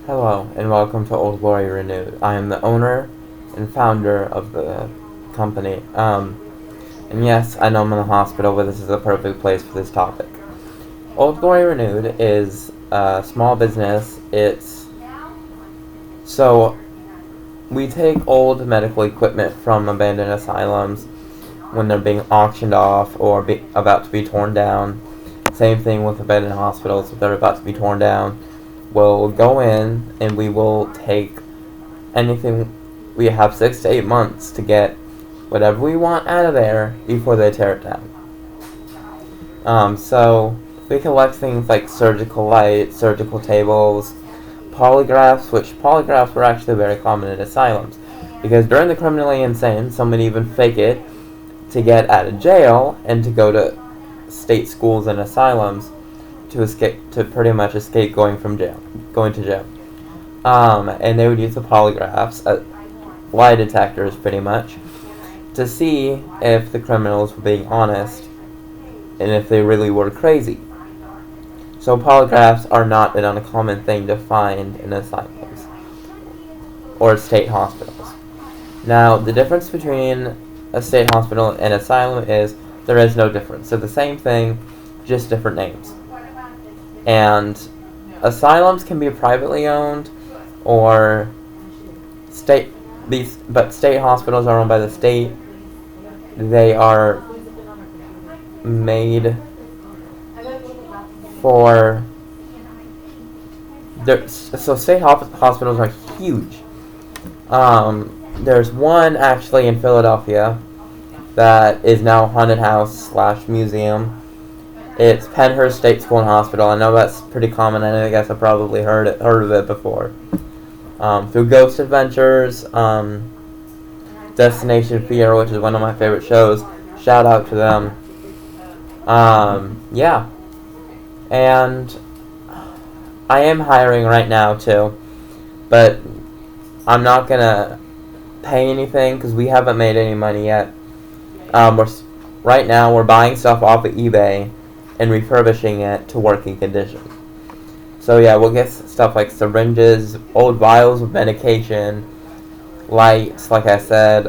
Hello, and welcome to Old Glory Renewed. I am the owner and founder of the company. And yes, I know I'm in the hospital, but this is a perfect place for this topic. Old Glory Renewed is a small business. So we take old medical equipment from abandoned asylums when they're being auctioned off or about to be torn down. Same thing with abandoned hospitals if they're about to be torn down. We'll go in and we will take anything. We have 6 to 8 months to get whatever we want out of there before they tear it down. So we collect things like surgical lights, surgical tables, polygraphs, which polygraphs were actually very common in asylums because during the criminally insane, some would even fake it to get out of jail and to go to state schools and asylums to pretty much escape going to jail. And they would use the polygraphs, lie detectors pretty much, to see if the criminals were being honest and if they really were crazy. So polygraphs are not an uncommon thing to find in asylums or state hospitals. Now, the difference between a state hospital and asylum is there is no difference. They're the same thing, just different names. And asylums can be privately owned or but state hospitals are owned by the state. They are made for so state hospitals are huge. There's one actually in Philadelphia that is now a haunted house / museum. It's Pennhurst State School and Hospital. I know that's pretty common. I guess I've probably heard of it before. Through Ghost Adventures, Destination Fear, which is one of my favorite shows. Shout out to them. Yeah. And I am hiring right now too, but I'm not gonna pay anything because we haven't made any money yet. Right now we're buying stuff off of eBay and refurbishing it to working condition. So yeah, we'll get stuff like syringes, old vials of medication, lights, like I said.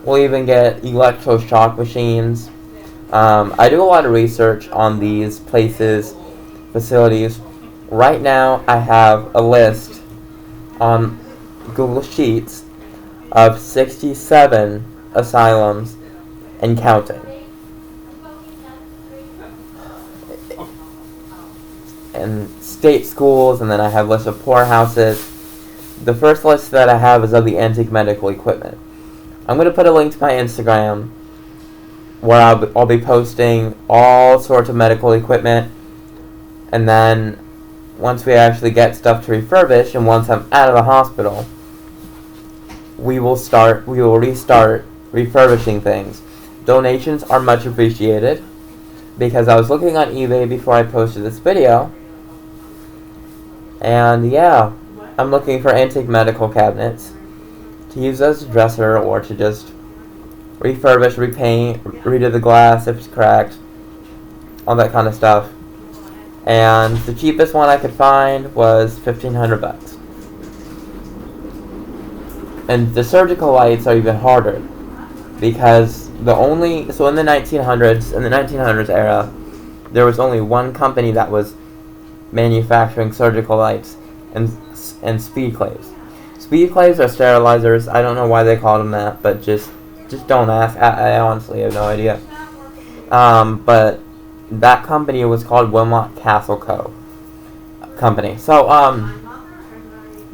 We'll even get electroshock machines. I do a lot of research on these facilities. Right now, I have a list on Google Sheets of 67 asylums and counting. And state schools, and then I have lists of poorhouses. The first list that I have is of the antique medical equipment. I'm going to put a link to my Instagram where I'll be posting all sorts of medical equipment, and then once we actually get stuff to refurbish and once I'm out of the hospital, we will restart refurbishing things. Donations are much appreciated because I was looking on eBay before I posted this video. And yeah, I'm looking for antique medical cabinets to use as a dresser or to just refurbish, repaint, redo the glass if it's cracked, all that kind of stuff. And the cheapest one I could find was $1,500. And the surgical lights are even harder because in the 1900s era, there was only one company that was manufacturing surgical lights and speed claves. Speed claves are sterilizers. I don't know why they called them that, but just don't ask. I honestly have no idea. But that company was called Wilmot Castle Company. So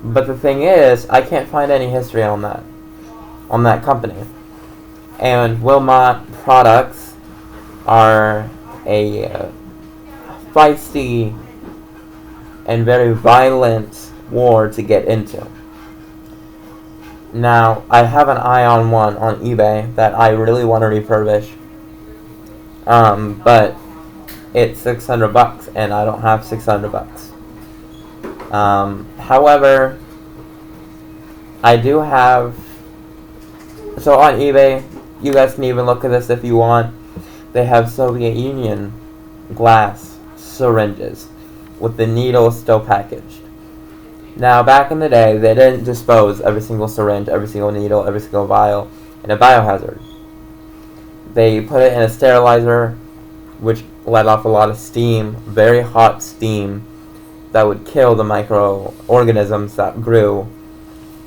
but the thing is, I can't find any history on that company. And Wilmot products are a feisty and very violent war to get into. Now, I have an eye on one on eBay that I really want to refurbish. But it's $600 and I don't have $600. However, I do have, so on eBay, you guys can even look at this if you want. They have Soviet Union glass syringes with the needles still packaged. Now, back in the day, they didn't dispose every single syringe, every single needle, every single vial in a biohazard. They put it in a sterilizer, which let off a lot of steam, very hot steam, that would kill the microorganisms that grew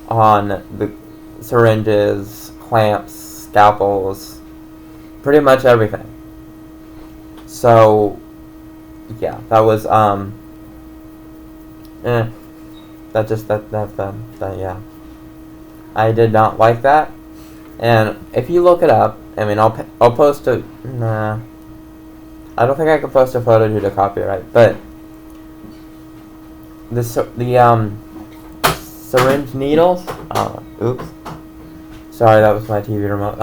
on the syringes, clamps, scalpels, pretty much everything. So, yeah, that was, yeah. I did not like that. And if you look it up, I mean, I'll post a, nah, I don't think I can post a photo due to copyright, but the syringe needles, oops, sorry, that was my TV remote,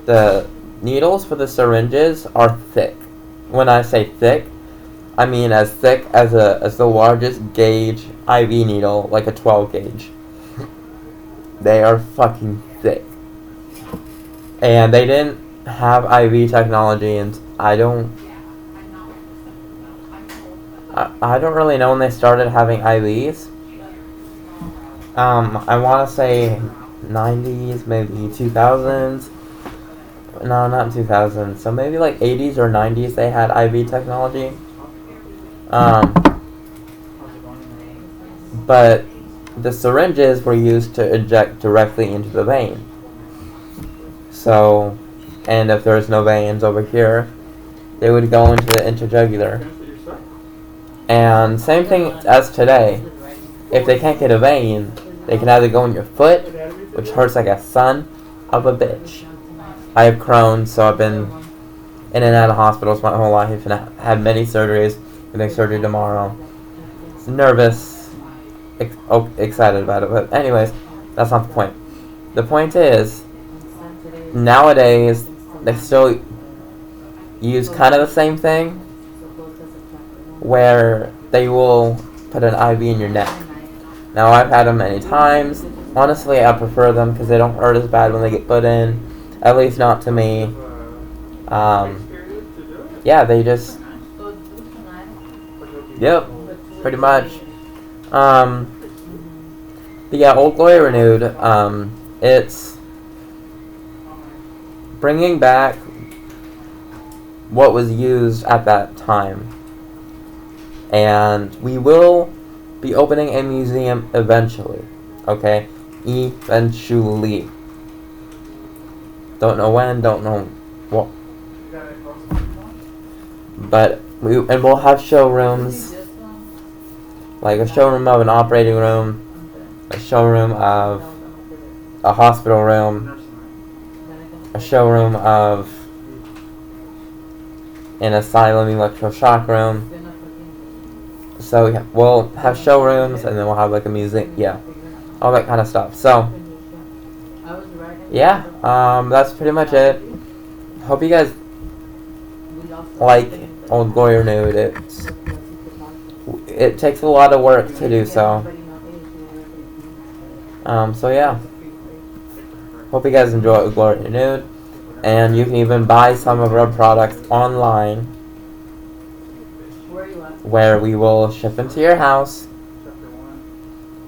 the needles for the syringes are thick. When I say thick, I mean as thick as the largest gauge IV needle, like a 12 gauge. They are fucking thick. And they didn't have IV technology, and I don't really know when they started having IVs. I want to say 90s, maybe 2000s. No, not 2000s. So maybe like 80s or 90s they had IV technology. But the syringes were used to inject directly into the vein. So, and if there's no veins over here, they would go into the interjugular. And same thing as today. If they can't get a vein, they can either go in your foot, which hurts like a son of a bitch. I have Crohn's, so I've been in and out of hospitals my whole life and had many surgeries. Getting surgery tomorrow. Nervous, excited about it, but anyways, that's not the point. The point is, nowadays they still use kind of the same thing, where they will put an IV in your neck. Now, I've had them many times. Honestly, I prefer them because they don't hurt as bad when they get put in. At least not to me. Yeah, they just... Yep, pretty much. But yeah, Old Glory Renewed, it's bringing back what was used at that time. And we will be opening a museum eventually. Okay? Eventually. Don't know when, don't know what. But we'll have showrooms, like a showroom of an operating room, a showroom of a hospital room, a showroom of an asylum electroshock room. So yeah, we'll have showrooms, and then we'll have like a museum, yeah, all that kind of stuff. So yeah, that's pretty much it. Hope you guys like Old Glory Renewed. It takes a lot of work to do so. So yeah. Hope you guys enjoy Old Glory Renewed. And you can even buy some of our products online, where we will ship them to your house.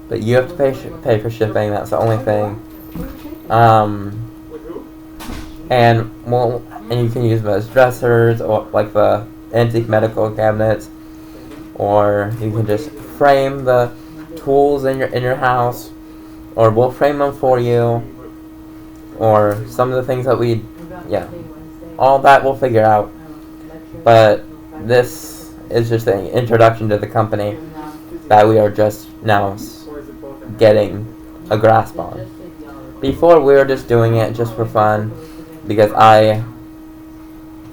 But you have to pay for shipping. That's the only thing. And you can use them as dressers, or like the antique medical cabinets, or you can just frame the tools in your house, or we'll frame them for you, or some of the things that all that we'll figure out. But this is just an introduction to the company that we are just now getting a grasp on. Before, we were just doing it just for fun, because I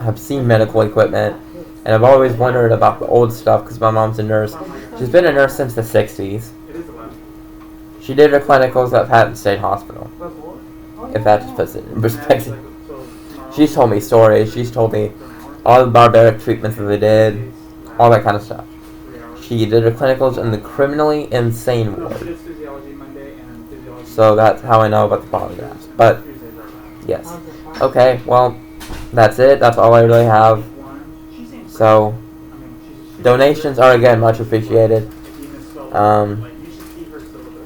have seen medical equipment, and I've always wondered about the old stuff, because my mom's a nurse. She's been a nurse since the 60s. She did her clinicals at Patton State Hospital, if that just puts it in perspective. She's told me stories. She's told me all the barbaric treatments that they did, all that kind of stuff. She did her clinicals in the criminally insane ward. So that's how I know about the polygraphs. But, yes. Okay, well, that's it. That's all I really have. So, donations are, again, much appreciated.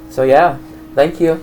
So yeah, thank you.